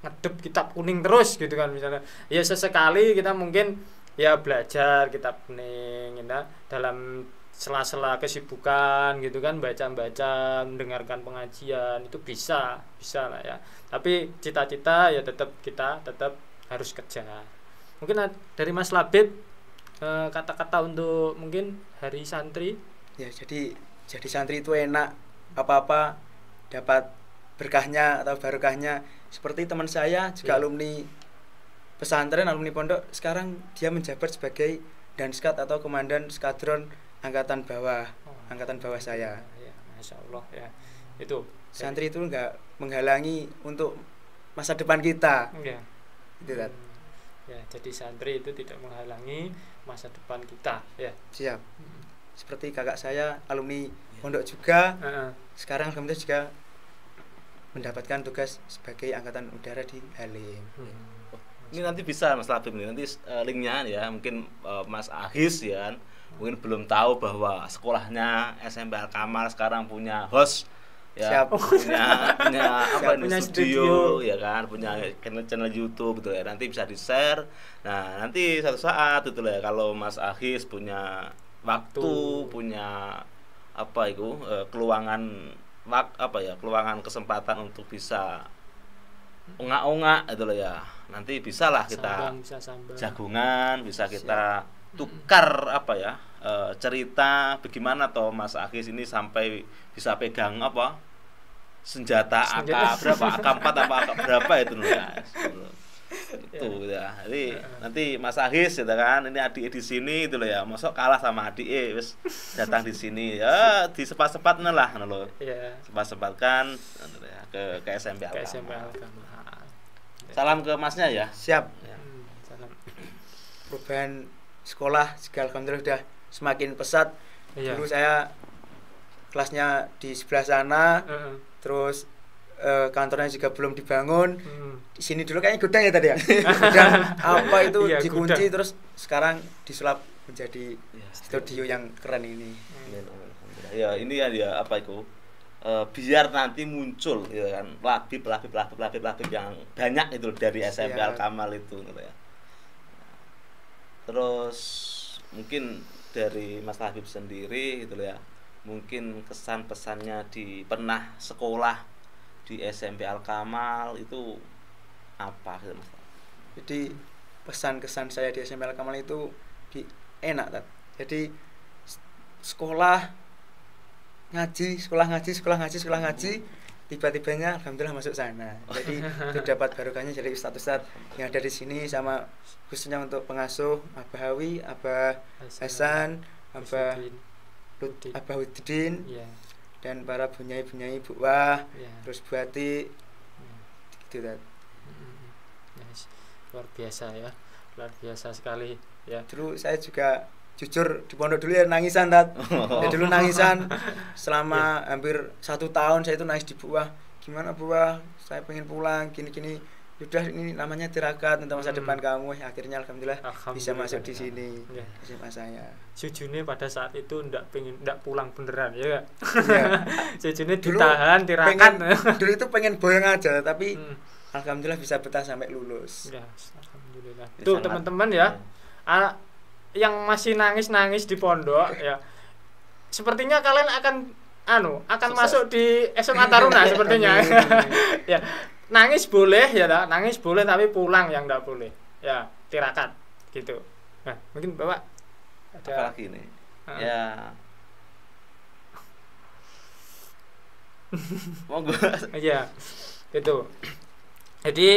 S2: ngedep kitab kuning terus gitu kan misalnya. Ya sesekali kita mungkin ya belajar kitab kuning ya, dalam sela-sela kesibukan gitu kan, baca-baca, mendengarkan pengajian itu bisa lah ya. Tapi cita-cita ya kita tetap harus kejar. Mungkin dari Mas Labib kata-kata untuk mungkin hari santri.
S1: Ya, jadi santri itu enak, apa-apa dapat berkahnya atau barokahnya. Seperti teman saya juga alumni pesantren, alumni pondok, sekarang dia menjabat sebagai Danskat atau komandan skadron angkatan bawah saya.
S2: Ya, Masya Allah ya. Itu
S1: santri itu enggak menghalangi untuk masa depan kita.
S2: Ya.
S1: Itu kan.
S2: Ya, jadi santri itu tidak menghalangi masa depan kita ya.
S1: Siap. Seperti kakak saya alumni pondok juga. Sekarang alhamdulillah juga mendapatkan tugas sebagai angkatan udara di Halim.
S3: Ini nanti bisa Mas Labib ini nanti linknya ya, mungkin Mas Ahis ya kan, mungkin belum tahu bahwa sekolahnya SMP Al-Kamal sekarang punya host ya. punya apa ini studio ya kan, punya channel YouTube gitu ya, nanti bisa di-share. Nah nanti satu saat itu ya, kalau Mas Ahis punya waktu, punya apa itu keluangan keluangan kesempatan untuk bisa ongak-ongak itu loh ya, nanti bisalah kita jagungan, bisa kita tukar apa ya, cerita bagaimana toh Mas Agis ini sampai bisa pegang apa senjata AK berapa, AK4 apa AK berapa itu loh ya. Itu ya. Jadi nanti Mas Agis ya kan, ini adik di sini itu loh ya, mosok kalah sama adik wis datang di sini ya, disepat-sepatnya lah loh. Iya. Sepat-sepatkan ke SMP Al-Kamal. Salam ke Masnya ya.
S1: Siap. Ya. Salam. Perubahan sekolah juga alhamdulillah sudah semakin pesat. Iya. Dulu saya kelasnya di sebelah sana, terus kantornya juga belum dibangun. Di sini dulu kayaknya gudang ya tadi ya. Gudang apa itu iya, dikunci gudang. Terus sekarang disulap menjadi studio yang keren ini.
S3: Ya ini ya apa itu? Biar nanti muncul gitu kan, labib yang banyak itu dari SMP Al-Kamal itu gitu ya. Terus mungkin dari Mas Labib sendiri gitu ya, mungkin kesan pesannya di pernah sekolah di SMP Al-Kamal itu apa gitu Mas?
S1: Jadi pesan kesan saya di SMP Al-Kamal itu enak kan. Jadi sekolah ngaji, tiba-tibanya alhamdulillah masuk sana. Jadi itu dapat barokahnya dari ustadz-ustadz yang ada di sini, sama khususnya untuk pengasuh Abah Hawi, Abah Hasan, Abah Udin, dan para bunyai-bunyai Bu Wah, terus Bu Ati, gitu kan.
S2: Luar biasa ya, luar biasa sekali ya.
S1: Dulu saya juga jujur di pondok dulu ya nangisan tat. Ya dulu nangisan selama hampir 1 tahun saya itu nangis di buah. Gimana buah? Saya pengen pulang gini-gini. Sudah ini namanya tirakat tentang masa depan kamu. Akhirnya alhamdulillah bisa masuk di sini. SMA saya.
S2: Jujune pada saat itu ndak pulang beneran ya gak? Iya. Jujune ditahan tirakat.
S1: Dulu itu pengen boyong aja tapi alhamdulillah bisa betah sampai lulus.
S2: Ya, alhamdulillah. Tuh teman-teman ya. Yang masih nangis di pondok ya, sepertinya kalian akan masuk di SMA Taruna sepertinya. Ya, nangis boleh ya, nangis boleh tapi pulang yang enggak boleh. Ya, tirakat gitu. Nah, mungkin Bapak ada
S3: apa lagi nih? Ya. Monggo.
S2: Iya. Gitu. Jadi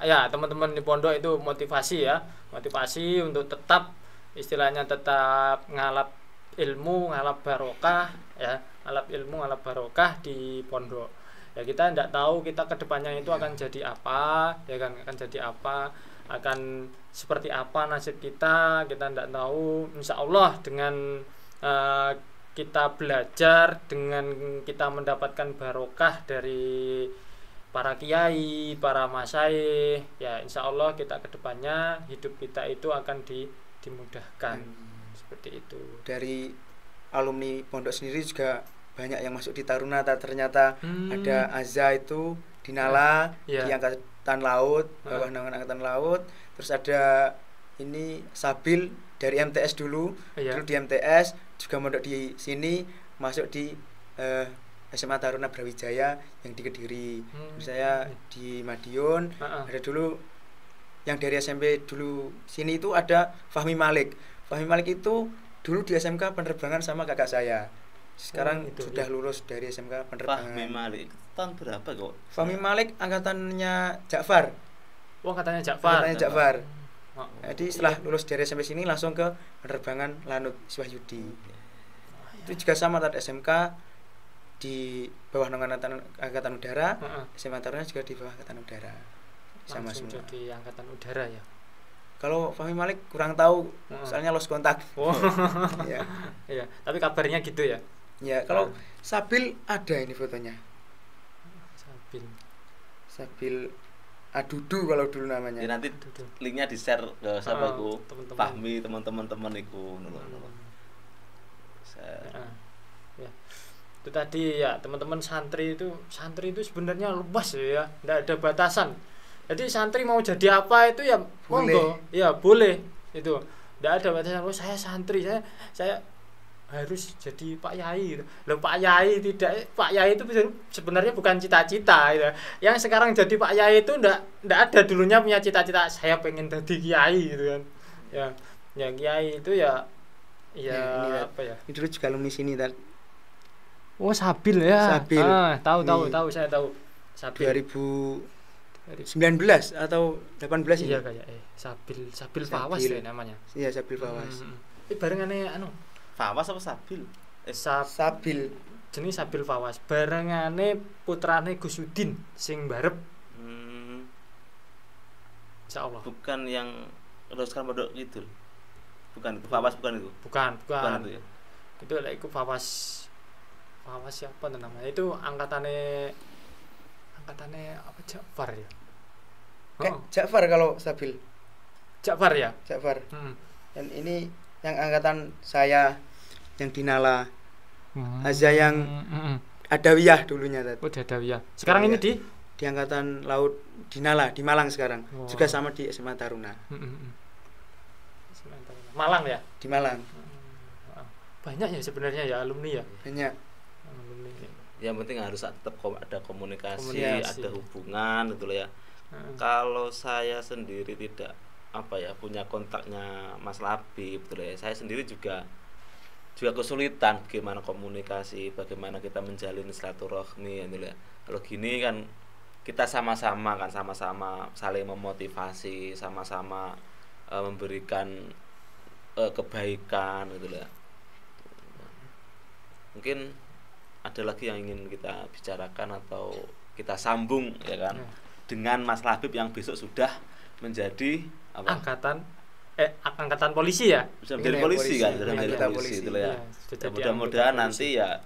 S2: ya teman-teman di pondok itu motivasi untuk tetap istilahnya tetap ngalap ilmu, ngalap barokah ya, ngalap ilmu, ngalap barokah di pondok. Ya kita tidak tahu kita kedepannya itu akan jadi apa, ya kan, akan jadi apa, akan seperti apa nasib kita tidak tahu. Insya Allah dengan kita belajar, dengan kita mendapatkan barokah dari para kiai, para masyayikh, ya insya Allah kita kedepannya hidup kita itu akan dimudahkan seperti itu.
S1: Dari alumni pondok sendiri juga banyak yang masuk di Taruna, ternyata ada Azza itu di Nala, di Angkatan Laut, bawah naungan Angkatan Laut. Terus ada ini Sabil dari MTS dulu di MTS juga mondok di sini, masuk di SMA Taruna Brawijaya yang di Kediri. Saya di Madiun. Ada dulu yang dari SMP dulu sini itu ada Fahmi Malik. Fahmi Malik itu dulu di SMK penerbangan sama kakak saya. Sekarang sudah lulus dari SMK penerbangan.
S3: Fahmi Malik tahun berapa kok?
S1: Fahmi Malik angkatannya Ja'far.
S2: Angkatannya Ja'far.
S1: Jadi setelah lulus dari SMP sini langsung ke penerbangan Lanut Iswahyudi. Itu juga sama tadi SMK di bawah naungan Angkatan Udara, SMA Taruna juga di bawah Angkatan Udara. Sama semua.
S2: Di Angkatan Udara ya.
S1: Kalau Fahmi Malik kurang tahu, soalnya lost kontak.
S2: Iya, tapi kabarnya gitu ya.
S1: Ya, kalau Sabil ada ini fotonya. Sabil Adudu kalau dulu namanya.
S3: Ya, nanti linknya di share ke siapa ku Fahmi teman-teman iku
S2: ya. Itu tadi ya teman-teman santri itu sebenarnya luas ya, enggak ada batasan. Jadi santri mau jadi apa itu ya monggo, ya boleh itu. Enggak ada batasan. Oh saya santri, saya harus jadi Pak Yai. Loh Pak Yai tidak, Pak Yai itu sebenarnya bukan cita-cita gitu. Yang sekarang jadi Pak Yai itu enggak ada dulunya punya cita-cita saya pengen jadi kiai gitu kan. Ya kiai itu ya ini apa ya?
S1: Ini dulu juga alumni sini tadi.
S2: Oh Sabil ya.
S1: Sabil.
S2: Tahu saya tahu. Sabil
S1: 2019 atau 18
S2: iya kayak Sabil Fawas ya namanya.
S1: Iya Sabil Fawas.
S2: Barengane
S3: Fawas apa Sabil?
S1: Sabil.
S2: Jenis Sabil Fawas. Barengane putrane Gusudin sing barep. Insyaallah.
S3: Bukan yang teruskan pondok Kidul. Bukan itu Fawas, bukan itu.
S2: Bukan
S3: itu ya.
S2: Itu iku Fawas siapa namanya? Itu angkatannya apa Ja'far ya?
S1: Ja'far kalau Sabil.
S2: Ja'far ya?
S1: Ja'far. Dan ini yang angkatan saya yang di Nala. Azza yang Adawiyah dulunya tadi.
S2: Oh, Adawiyah. Sekarang ini di
S1: Angkatan Laut di Nala, di Malang sekarang. Juga sama di SMA Taruna.
S2: Malang ya?
S1: Di Malang.
S2: Banyak ya sebenarnya ya alumni ya.
S1: Banyak.
S2: Alumni.
S3: Yang penting harus tetap ada komunikasi, ada hubungan gitu loh ya. Kalau saya sendiri tidak punya kontaknya Mas Labib gitu loh ya. Saya sendiri juga kesulitan gimana komunikasi, bagaimana kita menjalin silaturahmi gitu loh ya. Kalau gini kan kita sama-sama saling memotivasi, sama-sama memberikan kebaikan gitu loh ya. Mungkin ada lagi yang ingin kita bicarakan atau kita sambung ya kan dengan Mas Labib yang besok sudah menjadi
S2: angkatan polisi ya.
S3: Sudah menjadi polisi kan, sudah menjadi polisi itu ya. Mudah-mudahan nanti ya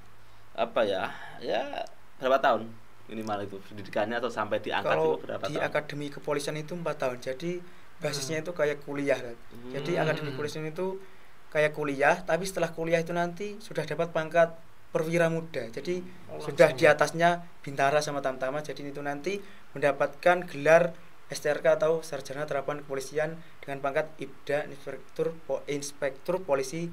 S3: berapa tahun minimal itu pendidikannya atau sampai diangkat itu berapa tahun?
S1: Kalau di akademi kepolisian itu 4 tahun. Jadi basisnya itu kayak kuliah kan. Jadi akademi kepolisian itu kayak kuliah, tapi setelah kuliah itu nanti sudah dapat pangkat perwira muda. Jadi sudah di atasnya bintara sama tamtama. Jadi itu nanti mendapatkan gelar STRK atau Sarjana Terapan Kepolisian dengan pangkat IPDA Inspektur Polisi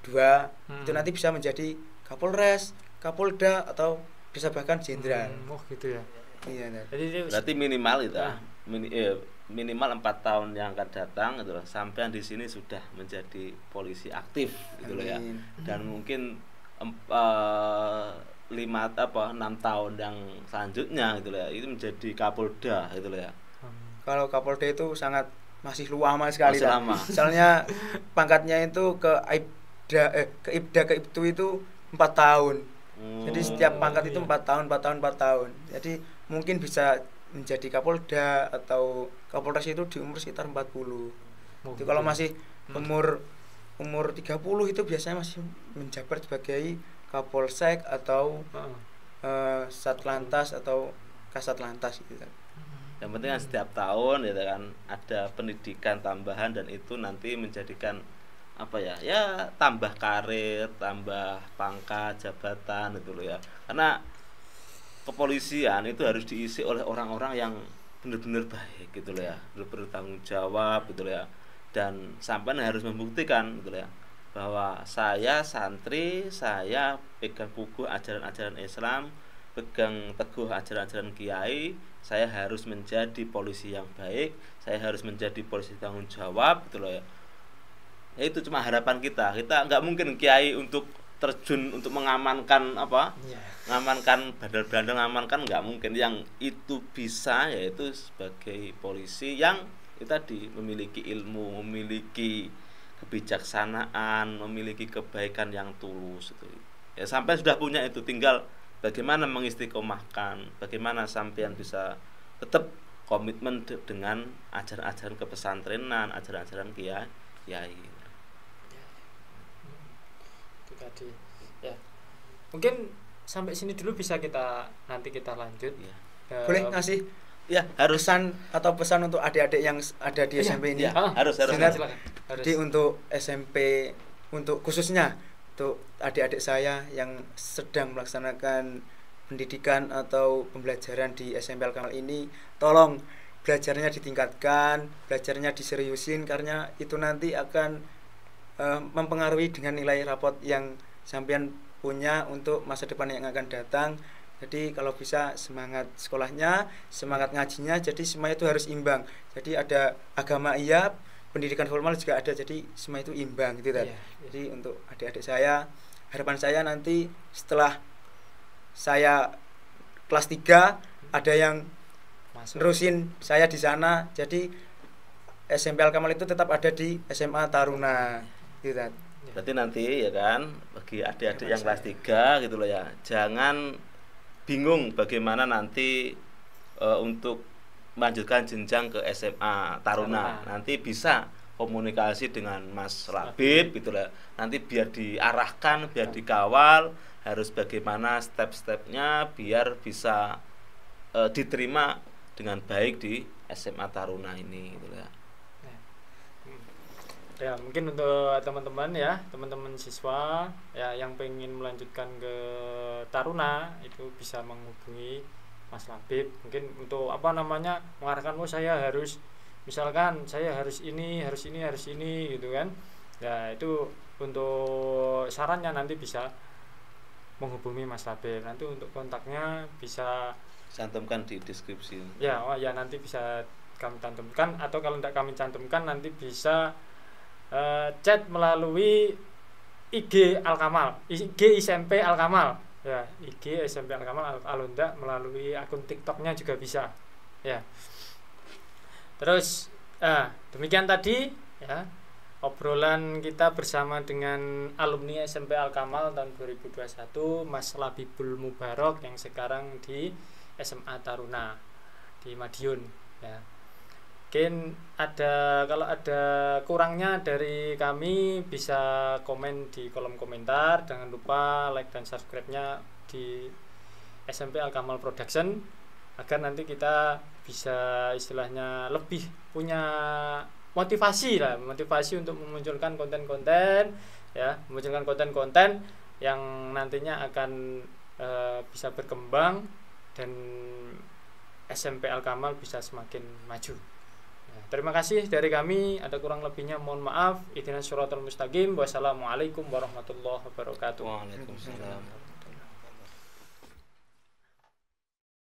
S1: 2. Itu nanti bisa menjadi Kapolres, Kapolda atau bisa bahkan jenderal.
S2: Gitu ya.
S1: Iya.
S2: Jadi
S3: berarti minimal itu minimal 4 tahun yang akan datang gitu loh, sampai di sini sudah menjadi polisi aktif gitu loh ya. Dan mungkin 6 tahun yang selanjutnya gitu loh ya, itu menjadi Kapolda gitu loh ya.
S1: Kalau Kapolda itu masih lama sekali.
S3: Masih lama.
S1: Misalnya pangkatnya itu ke IPDA ke IPTU itu 4 tahun. Jadi setiap pangkat itu 4 tahun. Jadi mungkin bisa menjadi Kapolda atau Kapolres itu di umur sekitar 40. Itu kalau masih umur 30 itu biasanya masih menjabat sebagai Kapolsek atau Satlantas atau Kasatlantas gitu kan.
S3: Yang penting kan setiap tahun ya kan ada pendidikan tambahan dan itu nanti menjadikan apa ya, ya tambah karir, tambah pangkat, jabatan gitu loh ya. Karena kepolisian itu harus diisi oleh orang-orang yang benar-benar baik gitu loh ya, bertanggung jawab gitu loh ya. Dan sampean harus membuktikan gitu loh ya, bahwa saya santri, saya pegang kukuh ajaran-ajaran Islam, pegang teguh ajaran-ajaran kiai, saya harus menjadi polisi yang baik, saya harus menjadi polisi tanggung jawab gitu loh ya. Ya itu cuma harapan kita nggak mungkin kiai untuk terjun untuk mengamankan apa, mengamankan bandar Belanda, mengamankan nggak mungkin. Yang itu bisa yaitu sebagai polisi yang itu tadi memiliki ilmu, memiliki kebijaksanaan, memiliki kebaikan yang tulus itu. Ya sampai sudah punya itu, tinggal bagaimana mengistiqomahkan, bagaimana sampean bisa tetap komitmen dengan ajaran-ajaran kepesantrenan, ajaran-ajaran kiai.
S2: Itu tadi ya, mungkin sampai sini dulu, bisa nanti kita lanjut
S3: Ya.
S1: Boleh ngasih
S3: Ya harus
S1: pesan atau pesan untuk adik-adik yang ada di SMP ini.
S3: ya, harus
S2: silakan.
S1: Jadi untuk SMP, untuk khususnya untuk adik-adik saya yang sedang melaksanakan pendidikan atau pembelajaran di SMP Al Kamal ini, tolong belajarnya ditingkatkan, belajarnya diseriusin, karena itu nanti akan mempengaruhi dengan nilai rapot yang sampean punya untuk masa depan yang akan datang. Jadi kalau bisa semangat sekolahnya, semangat ngajinya, jadi semua itu harus imbang. Jadi ada agama iya, pendidikan formal juga ada, jadi semua itu imbang gitu kan. Jadi untuk adik-adik saya, harapan saya nanti setelah saya kelas 3 ada yang nerusin saya di sana. Jadi SMP Al Kamal itu tetap ada di SMA Taruna gitu kan.
S3: Berarti nanti ya kan, bagi adik-adik yang kelas 3 gitu loh ya, jangan bingung bagaimana nanti untuk melanjutkan jenjang ke SMA Taruna. Nanti bisa komunikasi dengan Mas Labib gitu lah. Nanti biar diarahkan, biar dikawal harus bagaimana step-stepnya biar bisa diterima dengan baik di SMA Taruna ini gitu ya.
S2: Ya mungkin untuk teman-teman ya, teman-teman siswa ya yang pengen melanjutkan ke Taruna itu bisa menghubungi Mas Labib. Mungkin untuk mengarahkan, saya harus, misalkan saya harus ini gitu kan. Ya itu untuk sarannya nanti bisa menghubungi Mas Labib. Nanti untuk kontaknya bisa
S3: cantumkan di deskripsi.
S2: Ya, nanti bisa kami cantumkan, atau kalau tidak kami cantumkan nanti bisa chat melalui IG Al Kamal, IG SMP Al Kamal ya, IG SMP Al Kamal, kalau enggak melalui akun TikToknya juga bisa ya. Terus demikian tadi ya obrolan kita bersama dengan alumni SMP Al Kamal tahun 2021, Mas Labibul Mubarok yang sekarang di SMA Taruna di Madiun ya. Mungkin kalau ada kurangnya dari kami bisa komen di kolom komentar. Jangan lupa like dan subscribe-nya di SMP Al Kamal Production agar nanti kita bisa istilahnya lebih punya motivasi untuk memunculkan konten-konten ya, memunculkan konten-konten yang nantinya akan bisa berkembang dan SMP Al Kamal bisa semakin maju. Terima kasih dari kami, ada kurang lebihnya mohon maaf. Ihdinas siratal mustaqim. Wassalamualaikum warahmatullahi wabarakatuh.
S3: Waalaikumsalam.